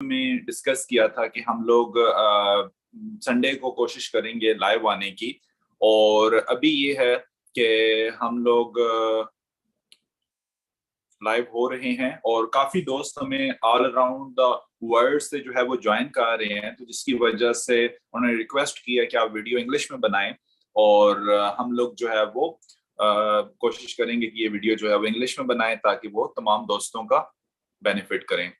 में डिस्कस किया था कि हम लोग संडे को कोशिश करेंगे लाइव आने की, और अभी ये है कि हम लोग लाइव हो रहे हैं और काफी दोस्त हमें ऑल अराउंड द वर्ल्ड से जो है वो ज्वाइन कर रहे हैं, तो जिसकी वजह से उन्होंने रिक्वेस्ट किया कि आप वीडियो इंग्लिश में बनाएं, और हम लोग जो है वो कोशिश करेंगे कि ये वीडियो जो है वो इंग्लिश में बनाएं ताकि वो तमाम दोस्तों का बेनिफिट करें।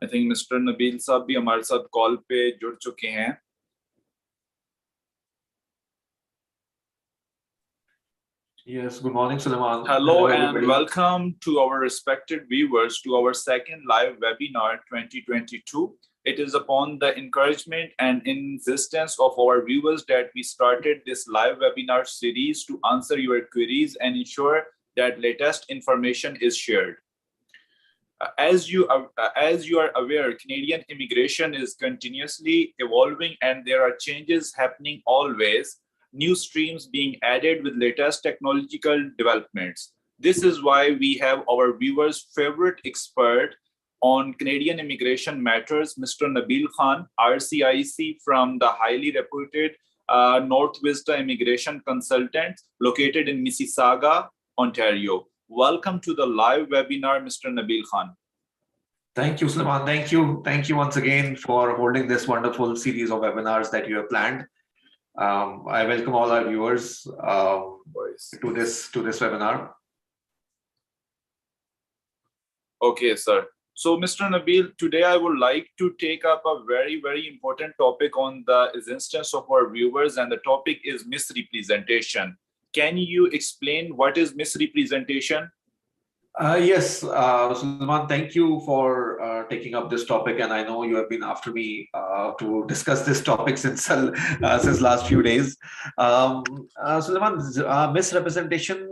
आई थिंक मिस्टर नबील साहब भी हमारे साथ कॉल पे जुड़ चुके हैं। Yes, good morning, Sulaiman. Hello and welcome to our respected viewers to our second live webinar 2022. It is upon the encouragement and insistence of our viewers that we started this live webinar series to answer your queries and ensure that latest information is shared. As you are aware, Canadian immigration is continuously evolving and there are changes happening always, new streams being added with latest technological developments. This is why we have our viewers' favorite expert on Canadian immigration matters, Mr. Nabeel Khan, RCIC from the highly reputed North Vista immigration consultant located in Mississauga, Ontario. Welcome to the live webinar, Mr. Nabeel Khan. Thank you, Sulaiman. Thank you once again for holding this wonderful series of webinars that you have planned. I welcome all our viewers to this webinar. Okay, sir. So, Mr. Nabeel, today I would like to take up a very, very important topic on the instance of our viewers, and the topic is misrepresentation. Can you explain what is misrepresentation? Yes, Sulaiman, thank you for taking up this topic, and I know you have been after me to discuss this topic since last few days. Sulaiman, misrepresentation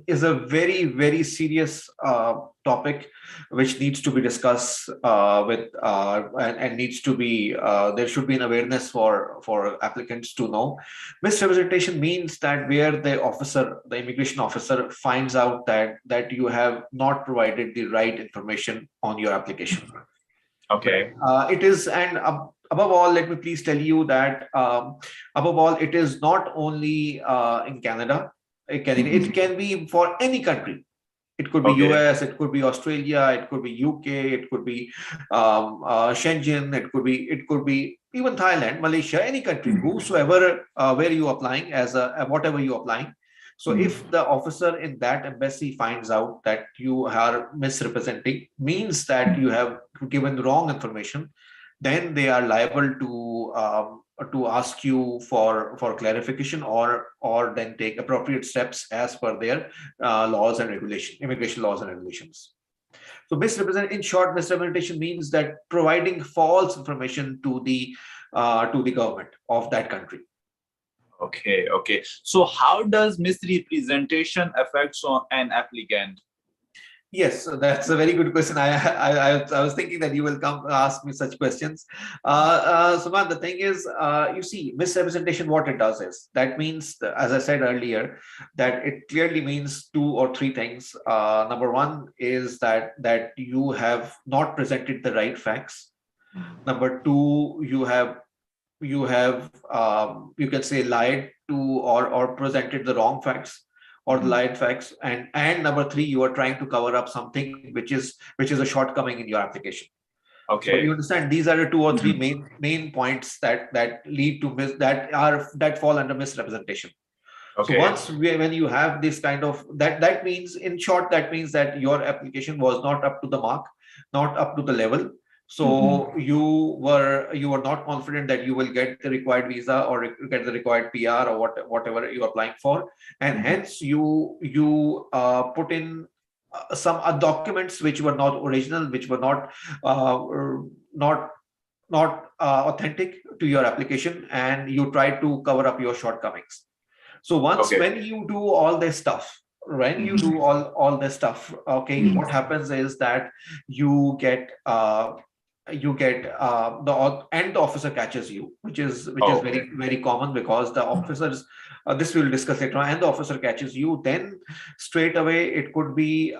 is a very, very serious topic which needs to be discussed and needs to be there should be an awareness for applicants to know. Misrepresentation means that where the immigration officer finds out that you have not provided the right information on your application. Okay. It is, and above all, let me please tell you that above all, it is not only in Canada. It can be for any country. It could be US, it could be Australia, it could be UK, it could be Shenzhen, it could be even Thailand, Malaysia, any country, whosoever, where you are applying whatever you are applying. So if the officer in that embassy finds out that you are misrepresenting, means that you have given wrong information, then they are liable to ask you for clarification or then take appropriate steps as per their laws and regulation, immigration laws and regulations. So in short, misrepresentation means that providing false information to the government of that country. Okay. So how does misrepresentation affect an applicant? Yes, that's a very good question. I was thinking that you will come ask me such questions. Suman, the thing is, you see, misrepresentation, what it does is, that means, as I said earlier, that it clearly means 2 or 3 things. Number one is that you have not presented the right facts. Number 2, you can say lied to or presented the wrong facts, or the lied facts, and number 3, you are trying to cover up something which is a shortcoming in your application. Okay. So you understand, these are the 2 or 3 main points that lead to that fall under misrepresentation. Okay. So when you have this kind of that means, in short, that means that your application was not up to the mark, not up to the level. So you were not confident that you will get the required visa or get the required PR or whatever you are applying for, and hence you put in some documents which were not original, which were not authentic to your application, and you try to cover up your shortcomings. So when you do all this stuff, when you do all this stuff, okay, what happens is that you get the officer catches you, which is very common, because the officers, this we will discuss later on, and the officer catches you, then straight away it could be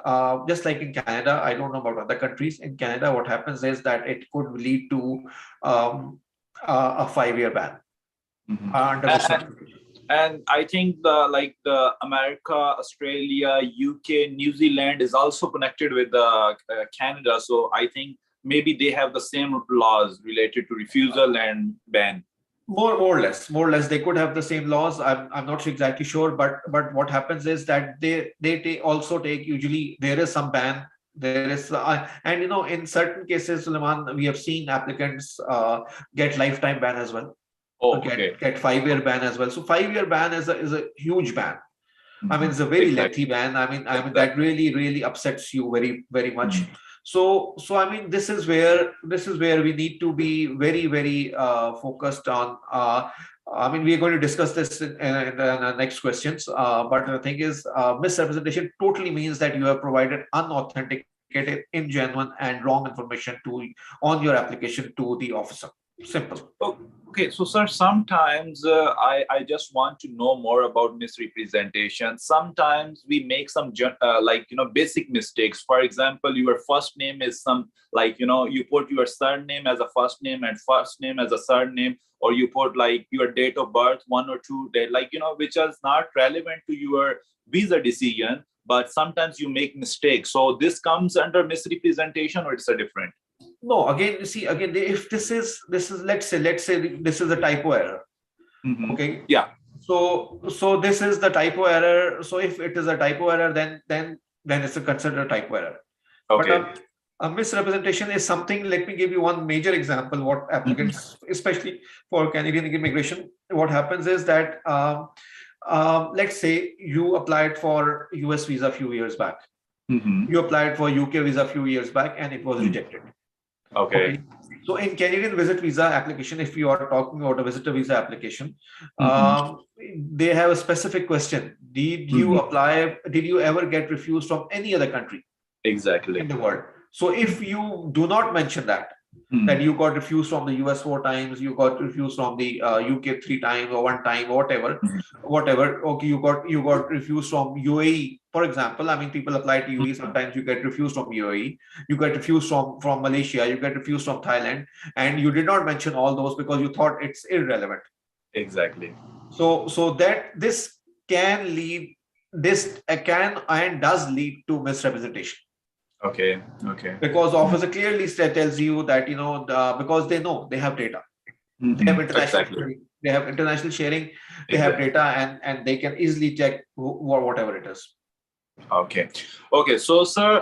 just like in Canada. I don't know about other countries. In Canada, what happens is that it could lead to a 5-year ban under misrepresentation. And I think the America, Australia, UK, New Zealand is also connected with the Canada. So I think maybe they have the same laws related to refusal and ban. More or less, they could have the same laws. I'm not exactly sure, but what happens is that they also take, usually there is some ban. There is, and in certain cases, Suleiman, we have seen applicants get lifetime ban as well. Get 5-year ban as well. So 5-year ban is a huge ban. I mean, it's a very lengthy ban. I mean that really upsets you very much. So I mean, this is where we need to be very focused on. I mean, we are going to discuss this in the next questions. But the thing is, misrepresentation totally means that you have provided unauthenticated, ingenuine, and wrong information on your application to the officer. Simple. Okay, so sir, sometimes I just want to know more about misrepresentation. Sometimes we make some basic mistakes. For example, your first name is you put your surname as a first name and first name as a surname, or you put your date of birth 1 or 2 day, which is not relevant to your visa decision. But sometimes you make mistakes. So this comes under misrepresentation, or it's a different? No, again, you see, if this is let's say this is a typo error. Okay. Yeah. So this is the typo error. So if it is a typo error, then it's considered a typo error. Okay. But a misrepresentation is something. Let me give you one major example. What applicants, especially for Canadian immigration, what happens is that let's say you applied for US visa a few years back. You applied for UK visa a few years back, and it was rejected. Okay. So in Canadian visit visa application, if you are talking about a visitor visa application, they have a specific question. Did you apply? Did you ever get refused from any other country? Exactly. In the world. So if you do not mention that you got refused from the US 4 times, you got refused from the UK 3 times or 1 time, or whatever. Okay, you got refused from UAE, for example. I mean, people apply to UAE. Sometimes you get refused from UAE. You get refused from Malaysia. You get refused from Thailand, and you did not mention all those because you thought it's irrelevant. Exactly. So that this can and does lead to misrepresentation. Okay. Because officer clearly tells you that because they know they have data, they have international sharing, they have data, and they can easily check whatever it is. Okay. So sir,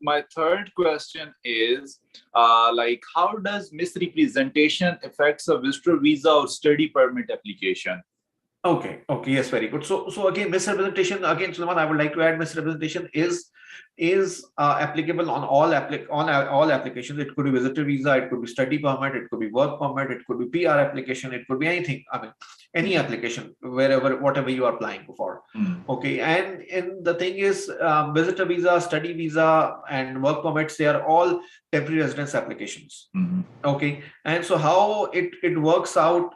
my third question is how does misrepresentation affects a visitor visa or study permit application? Okay, yes, very good. So again, misrepresentation, again, Suleiman, I would like to add, misrepresentation is applicable on all applications. It could be visitor visa, it could be study permit, it could be work permit, it could be PR application, it could be anything. I mean, any application, whatever you are applying for. Okay, and the thing is, visitor visa, study visa, and work permits, they are all temporary residence applications. Okay, and so how it works out,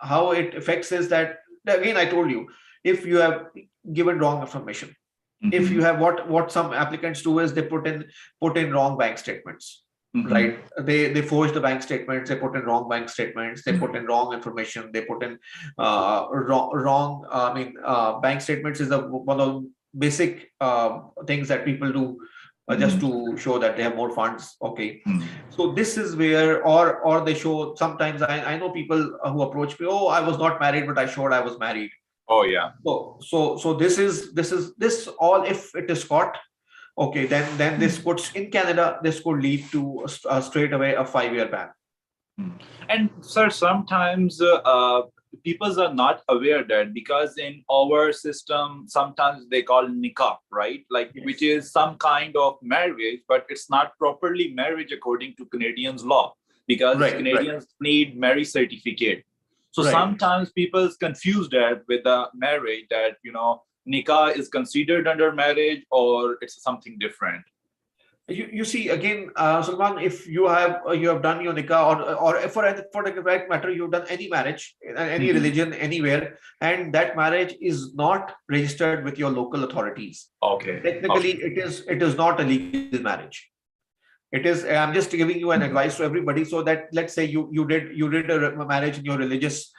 how it affects is that, again, I told you, if you have given wrong information, if you have what some applicants do is they put in wrong bank statements, right? They forge the bank statements, they put in wrong bank statements, they put in wrong information, they put in wrong. I mean, bank statements is one of the basic things that people do. Just to show that they have more funds. Okay. So this is where, or they show, sometimes I know people who approach me, oh, I was not married, but I showed I was married. Oh yeah. So this all, if it is caught, okay, then this could, in Canada, this could lead to straight away a 5-year ban. And sir, sometimes people are not aware that, because in our system, sometimes they call nikah, right? Which is some kind of marriage, but it's not properly marriage according to Canadians law, because Canadians need marriage certificate. So sometimes people confuse that with the marriage, that nikah is considered under marriage, or it's something different? You see again, Salman, if you have done your nikah, or for the right matter, you've done any marriage in any religion anywhere, and that marriage is not registered with your local authorities. Okay. Technically, it is not a legal marriage. It is. I'm just giving you an advice to everybody, so that let's say you did a marriage in your religious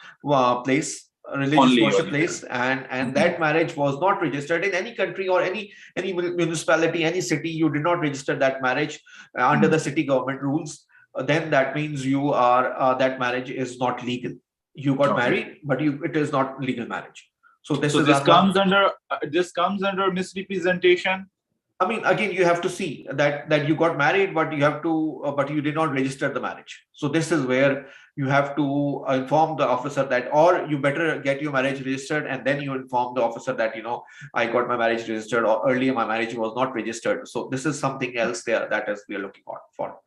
place, a religious worship place, and that marriage was not registered in any country or any municipality, any city. You did not register that marriage under the city government rules. Then that means you are that marriage is not legal. You got married, but it is not legal marriage. So this comes under misrepresentation. I mean, again, you have to see that you got married, but you did not register the marriage. So this is where you have to inform the officer that, or you better get your marriage registered, and then you inform the officer that, I got my marriage registered, or earlier my marriage was not registered. So this is something else there that is we are looking for.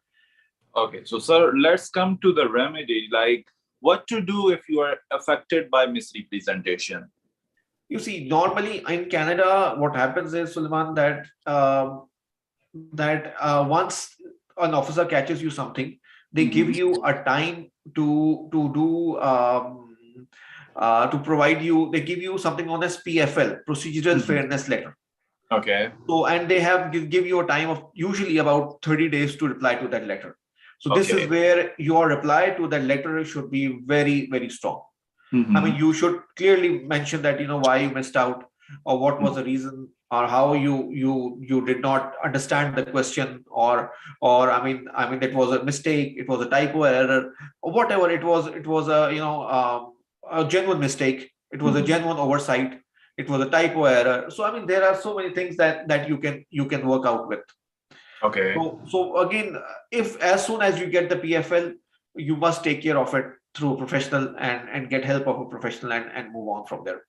Okay, so sir, let's come to the remedy. Like, what to do if you are affected by misrepresentation? You see, normally in Canada, what happens is, Sulaiman, that once an officer catches you something, they give you a time to provide you. They give you something known as PFL, Procedural Fairness Letter. Okay. So, and they give you a time of usually about 30 days to reply to that letter. So this is where your reply to that letter should be very, very strong. I mean, you should clearly mention that, why you missed out, or what was the reason, or how you did not understand the question, or I mean it was a mistake, it was a typo error, or whatever it was a genuine mistake, it was a genuine oversight, it was a typo error. So I mean, there are so many things that you can work out with. Okay. So again, if as soon as you get the PFL, you must take care of it through a professional and get help of a professional and move on from there.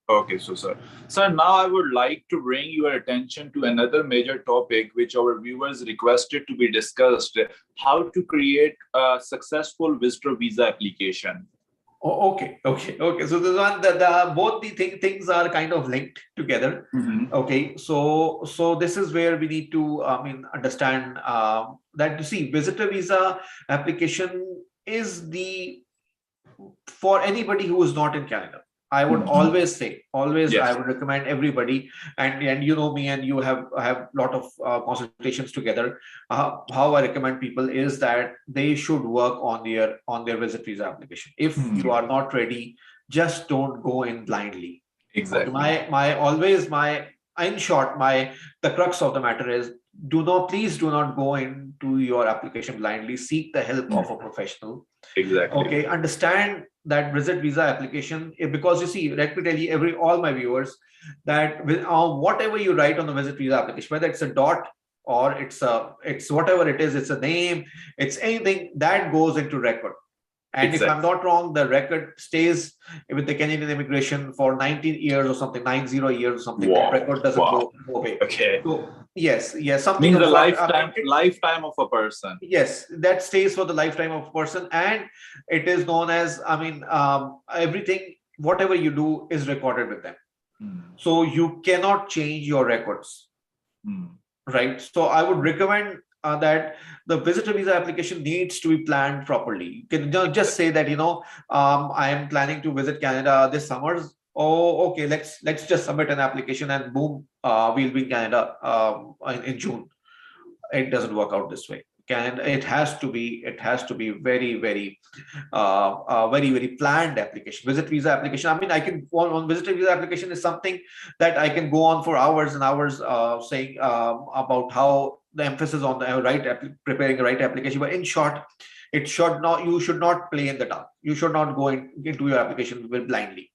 Okay, so sir, now I would like to bring your attention to another major topic which our viewers requested to be discussed: how to create a successful visitor visa application. Oh, okay. So this one, both the things are kind of linked together. Okay, so this is where we need to understand that, you see, visitor visa application is for anybody who is not in Canada. I would always say, I would recommend everybody, and you know me, and you have lot of consultations together. How I recommend people is that they should work on their visit visa application. If you are not ready, just don't go in blindly. Exactly. In short, the crux of the matter is, please do not go into your application blindly. Seek the help of a professional. Exactly. Okay, understand that visit visa application, because you see, let me tell you, all my viewers, that whatever you write on the visit visa application, whether it's a dot or it's whatever it is, it's a name, it's anything that goes into record. And if I'm not wrong, the record stays with the Canadian immigration for 19 years or something, 90 years or something. Wow. The record doesn't go away. Okay. So yes, something means the lifetime of a person. Yes, that stays for the lifetime of a person, and it is known as, everything, whatever you do is recorded with them. So you cannot change your records. Right. So I would recommend that the visitor visa application needs to be planned properly. You can just say that, I am planning to visit Canada this summer. Oh, okay, let's just submit an application and boom, we'll be in Canada in June. It doesn't work out this way. It has to be very, very very planned application. Visit visa application, I mean, I can go on visitor visa application is something that I can go on for hours and hours saying about how the emphasis on the preparing the right application. But in short, you should not play in the dark. You should not go into your application blindly.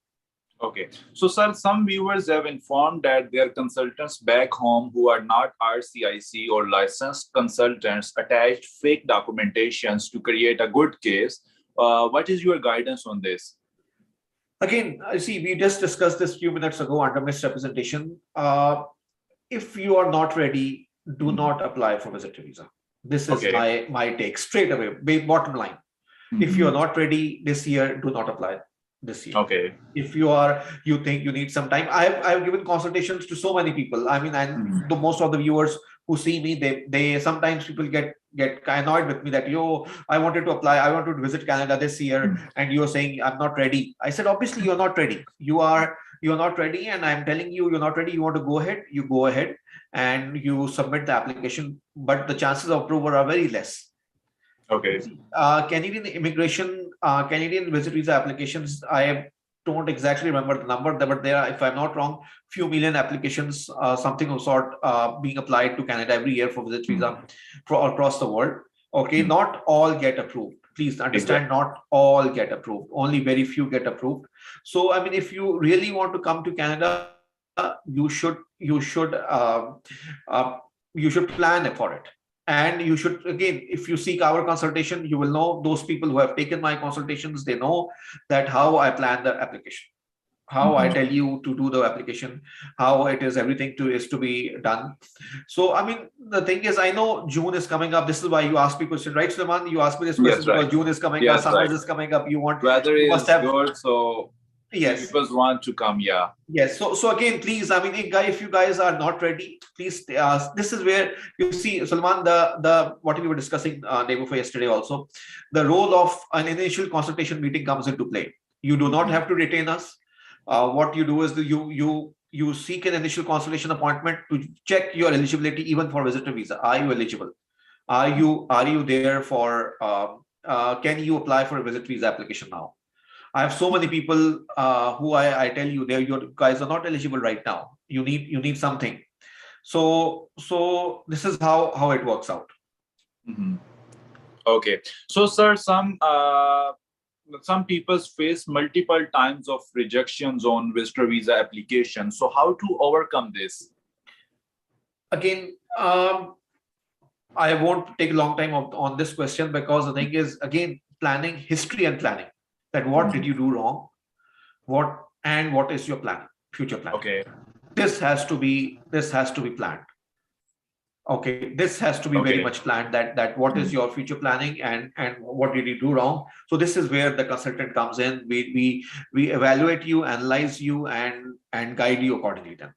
Okay. So, sir, some viewers have informed that their consultants back home who are not RCIC or licensed consultants attached fake documentations to create a good case. What is your guidance on this? Again, see, we just discussed this a few minutes ago under misrepresentation. If you are not ready, do not apply for visitor visa. This is my take straight away, bottom line. If you are not ready this year, do not apply. this year. Okay. If you think you need some time, I've given consultations to so many people. I mean, and most of the viewers who see me, they sometimes people get annoyed with me that, I wanted to apply, I wanted to visit Canada this year, and you're saying I'm not ready. I said, obviously you're not ready. You're not ready, and I'm telling you, you're not ready. You want to go ahead, you go ahead and you submit the application, but the chances of approval are very less. Okay. Canadian immigration, Canadian visit visa applications, I don't exactly remember the number, but there are, if I'm not wrong, few million applications, something of sort, being applied to Canada every year for visit visa across the world. Okay, not all get approved. Please understand, not all get approved. Only very few get approved. So, I mean, if you really want to come to Canada, you should plan for it. And you should, again, if you seek our consultation, you will know, those people who have taken my consultations, they know that how I plan the application, how I tell you to do the application, how it is, everything is to be done. So, I mean, the thing is, I know June is coming up. This is why you asked me question, right, Suleiman? You asked me this question because June is coming up, summers is coming up. You want weather you is good, so yes, people want to come. Yeah. Yes. So again, please, I mean, if you guys are not ready, please, this is where you see, Salman, the what we were discussing day before yesterday also, the role of an initial consultation meeting comes into play. You do not have to retain us. What you do is you seek an initial consultation appointment to check your eligibility even for visitor visa. Are you eligible? Are you there for? Can you apply for a visit visa application now? I have so many people who I tell you, you guys are not eligible right now. You need something. So this is how it works out. Okay. So, sir, some people face multiple times of rejections on visitor visa application. So, how to overcome this? Again, I won't take a long time on this question, because the thing is, again, planning, history and planning. That what did you do wrong? What is your plan, future plan? Okay. This has to be planned. Okay, this has to be very much planned. That what is your future planning, and what did you do wrong? So this is where the consultant comes in. We evaluate you, analyze you, and guide you accordingly. Then.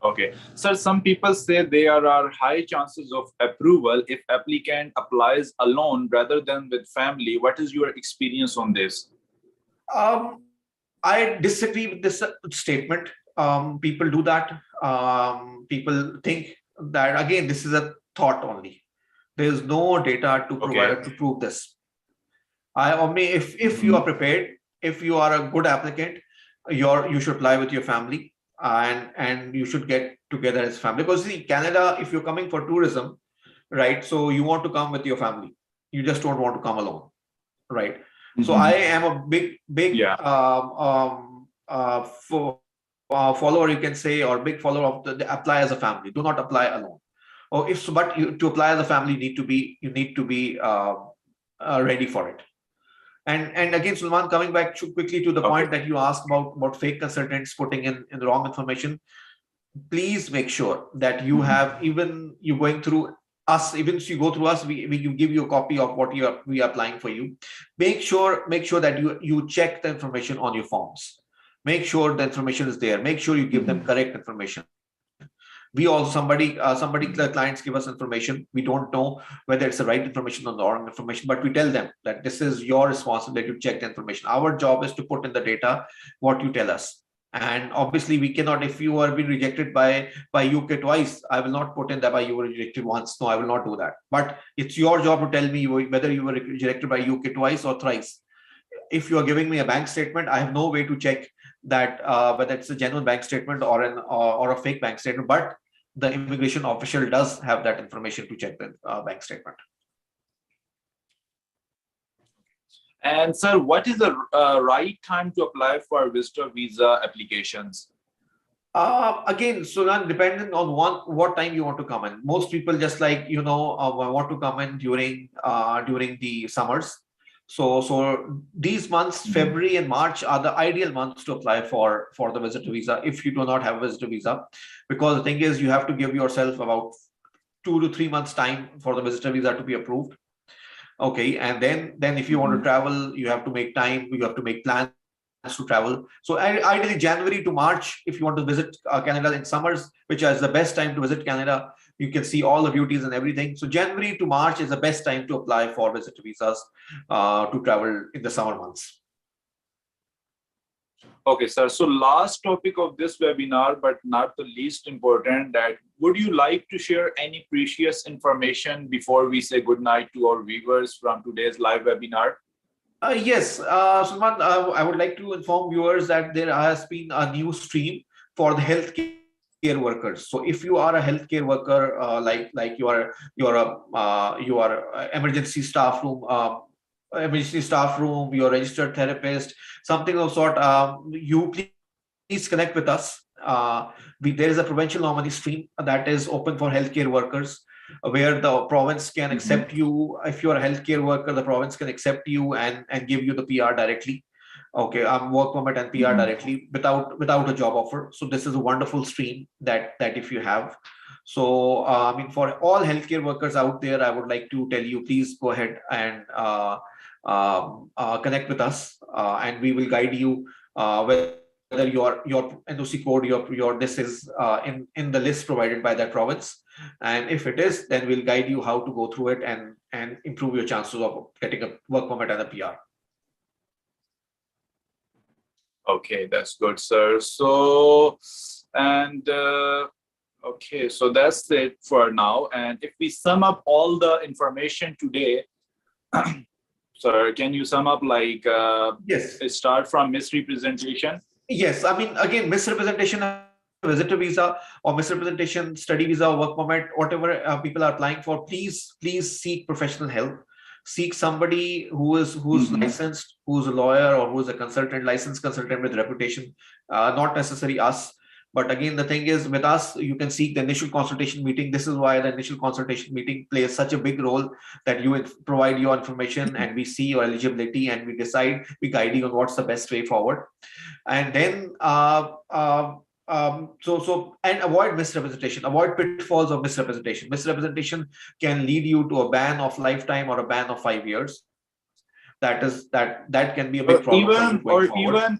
Okay, sir, some people say there are high chances of approval if applicant applies alone rather than with family. What is your experience on this? I disagree with this statement. People do that. People think that, again, this is a thought only. There is no data to provide to prove this. If you are prepared, if you are a good applicant, you should apply with your family. And you should get together as family, because see, Canada, if you're coming for tourism, right, so you want to come with your family, you just don't want to come alone, right? So I am a big follower, you can say, or big follower of the apply as a family. Do not apply alone. Or to apply as a family, you need to be ready for it. And again, Sulman, coming back quickly to the point that you asked about fake consultants putting in the wrong information, please make sure that you have, even you going through us, even if you go through us, we give you a copy of what we are applying for you. Make sure that you check the information on your forms. Make sure the information is there. Make sure you give them correct information. We also, the clients give us information. We don't know whether it's the right information or the wrong information, but we tell them that this is your responsibility to check the information. Our job is to put in the data what you tell us. And obviously we cannot, if you are being rejected by UK twice, I will not put in that you were rejected once. No, I will not do that. But it's your job to tell me whether you were rejected by UK twice or thrice. If you are giving me a bank statement, I have no way to check that whether it's a genuine bank statement or a fake bank statement. But the immigration official does have that information to check the bank statement. And sir, what is the right time to apply for visitor visa applications? Again, so then depending on what time you want to come in. Most people just want to come in during the summers. So these months, February and March, are the ideal months to apply for the visitor visa if you do not have a visitor visa, because the thing is, you have to give yourself about 2 to 3 months time for the visitor visa to be approved. Okay, and then if you want to travel, you have to make time, you have to make plans to travel. So ideally January to March, if you want to visit Canada in summers, which is the best time to visit Canada, you can see all the beauties and everything. So January to March is the best time to apply for visitor visas to travel in the summer months. Okay, sir. So last topic of this webinar, but not the least important, that would you like to share any precious information before we say goodnight to our viewers from today's live webinar? Yes, Salman, I would like to inform viewers that there has been a new stream for the healthcare workers. So if you are a healthcare worker, like you are emergency staff room, you're a registered therapist, something of sort, you please connect with us. There is a provincial nominee stream that is open for healthcare workers, where the province can accept you. If you're a healthcare worker, the province can accept you and give you the PR directly. Okay, work permit and PR directly without a job offer. So this is a wonderful stream that if you have. So I mean, for all healthcare workers out there, I would like to tell you, please go ahead and connect with us, and we will guide you whether your NOC code, your this is in the list provided by that province, and if it is, then we'll guide you how to go through it and improve your chances of getting a work permit and a PR. Okay, that's good, sir. So, and okay, so that's it for now. And if we sum up all the information today, sir, can you sum up like Yes. Start from misrepresentation? Yes, I mean, again, misrepresentation of visitor visa or misrepresentation study visa or work permit, whatever people are applying for, please seek professional help. Seek somebody who's licensed, who's a lawyer or who's a licensed consultant with reputation, not necessarily us. But again, the thing is, with us, you can seek the initial consultation meeting. This is why the initial consultation meeting plays such a big role, that you provide your information and we see your eligibility and we guide you on what's the best way forward. And then and avoid misrepresentation, avoid pitfalls of misrepresentation. Misrepresentation can lead you to a ban of lifetime or a ban of 5 years. That can be a big problem for you going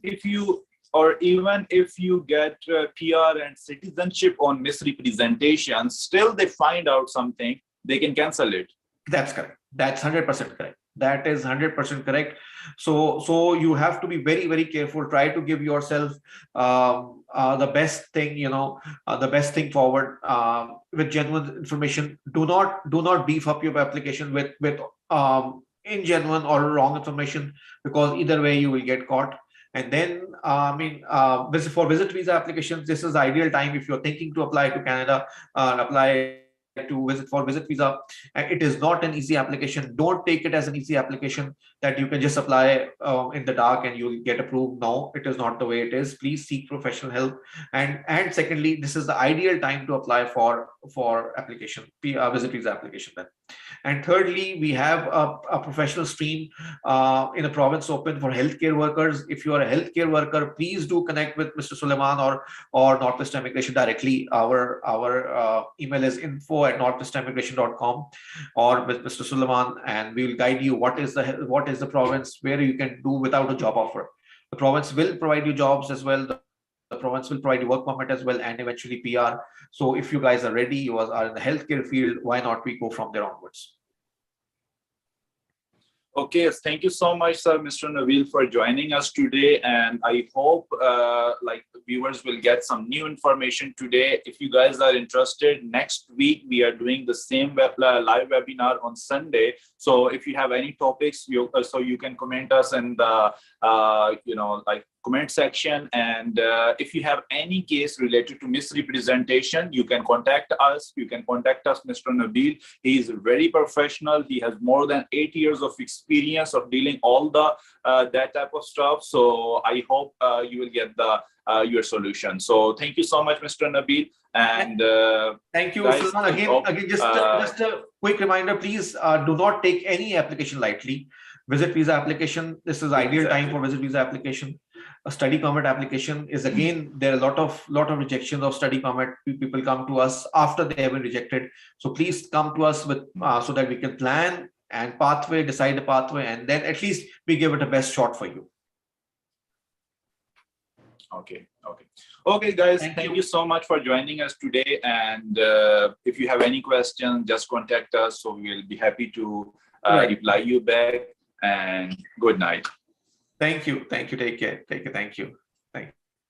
forward. Even if you get PR and citizenship on misrepresentation, still they find out something, they can cancel it. That's correct. That's 100% correct. That is 100% correct. So you have to be very, very careful. Try to give yourself the best thing, the best thing forward with genuine information. Do not beef up your application with ingenuine or wrong information, because either way you will get caught. And then, for visit visa applications, this is the ideal time if you're thinking to apply to Canada, apply to visit visa. It is not an easy application. Don't take it as an easy application that you can just apply in the dark and you'll get approved. No, it is not the way it is. Please seek professional help. And secondly, this is the ideal time to apply for application, visit visa application then. And thirdly, we have a professional stream in a province open for healthcare workers. If you are a healthcare worker, please do connect with Mr. Suleiman or North Vista Immigration directly. Our email is info@northvistaimmigration.com, or with Mr. Suleiman, and we will guide you what is the province where you can do without a job offer. The province will provide you jobs as well. The province will provide you work permit as well, and eventually PR. So if you guys are ready, you are in the healthcare field, why not we go from there onwards? Okay, thank you so much, sir, Mr. Nabeel, for joining us today. And I hope viewers will get some new information today. If you guys are interested, next week we are doing the same live webinar on Sunday. So if you have any topics, you can comment us in the comment section. And if you have any case related to misrepresentation, you can contact us. You can contact us, Mr. Nabeel. He is very professional. He has more than 8 years of experience of dealing all the that type of stuff. So I hope you will get your solution. So thank you so much, Mr. Nabeel. And thank you, Sulman. Again, just a quick reminder, please do not take any application lightly. Visit visa application, this is ideal time for visit visa application. A study permit application is, again, there are a lot of rejections of study permit. People come to us after they have been rejected. So please come to us with so that we can plan and pathway, decide the pathway, and then at least we give it a best shot for you. Okay, guys, thank you so much for joining us today. And if you have any questions, just contact us. So we'll be happy to reply you back. And good night. Thank you. Take care. Thank you.